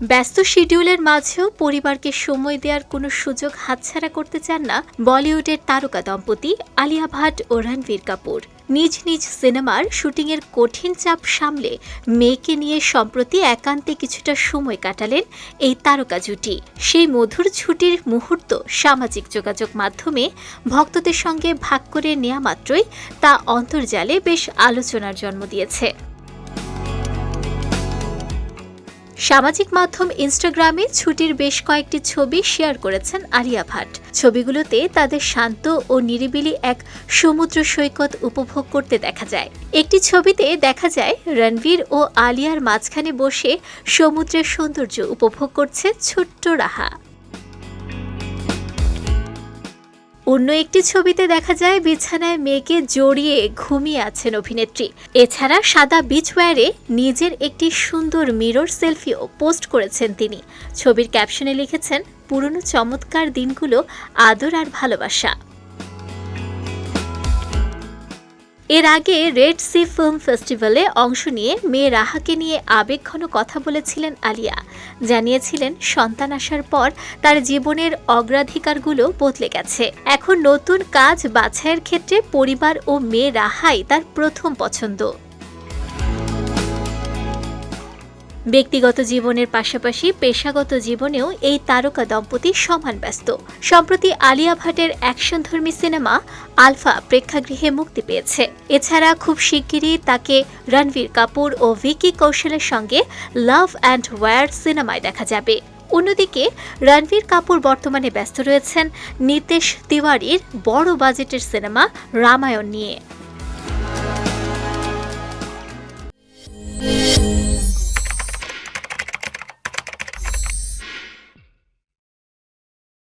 ব্যস্ত শিডিউলের মাঝেও পরিবারকে সময় দেওয়ার কোনো সুযোগ হাতছাড়া করতে চান না বলিউডের তারকা দম্পতি আলিয়া ভাট ও রণবীর কাপুর। নিজ নিজ সিনেমার শুটিংয়ের কঠিন চাপ সামলে মেয়েকে নিয়ে সম্প্রতি একান্তে কিছুটা সময় কাটালেন এই তারকা জুটি। সেই মধুর ছুটির মুহূর্ত সামাজিক যোগাযোগ মাধ্যমে ভক্তদের সঙ্গে ভাগ করে নেওয়া মাত্রই তা অন্তর্জালে বেশ আলোচনার জন্ম দিয়েছে। সামাজিক মাধ্যম ইনস্টাগ্রামে ছুটির বেশ কয়েকটি ছবি শেয়ার করেছেন আলিয়া ভাট। ছবিগুলোতে তাদের শান্ত ও নিরিবিলি এক সমুদ্র সৈকত উপভোগ করতে দেখা যায়। একটি ছবিতে দেখা যায় রণবীর ও আলিয়ার মাঝখানে বসে সমুদ্রের সৌন্দর্য উপভোগ করছে ছোট্ট রাহা। অন্য একটি ছবিতে দেখা যায় বিছানায় মেয়েকে জড়িয়ে ঘুমিয়ে আছেন অভিনেত্রী। এছাড়া সাদা বিচওয়্যারে নিজের একটি সুন্দর মিরর সেলফিও পোস্ট করেছেন তিনি। ছবির ক্যাপশনে লিখেছেন, পুরনো চমৎকার দিনগুলো, আদর আর ভালোবাসা। এর আগে রেড সি ফিল্ম ফেস্টিভ্যালে অংশ নিয়ে মেয়ে রাহাকে নিয়ে আবেগঘন কথা বলেছিলেন আলিয়া। জানিয়েছিলেন সন্তান আসার পর তার জীবনের অগ্রাধিকারগুলো বদলে গেছে। এখন নতুন কাজ বাছাইয়ের ক্ষেত্রে পরিবার ও মেয়ে রাহাই তার প্রথম পছন্দ। ব্যক্তিগত জীবনের পাশাপাশি পেশাগত জীবনেও এই তারকা দম্পতি সমান ব্যস্ত। সম্প্রতি আলিয়া ভাটের অ্যাকশনধর্মী সিনেমা আলফা প্রেক্ষাগৃহে মুক্তি পেয়েছে। এছাড়া খুব শিগগিরই তাকে রণবীর কাপুর ও ভিকি কৌশলের সঙ্গে লাভ অ্যান্ড ওয়ার সিনেমায় দেখা যাবে। অন্যদিকে রণবীর কাপুর বর্তমানে ব্যস্ত রয়েছেন নিতেশ তিওয়ারির বড় বাজেটের সিনেমা রামায়ণ নিয়ে।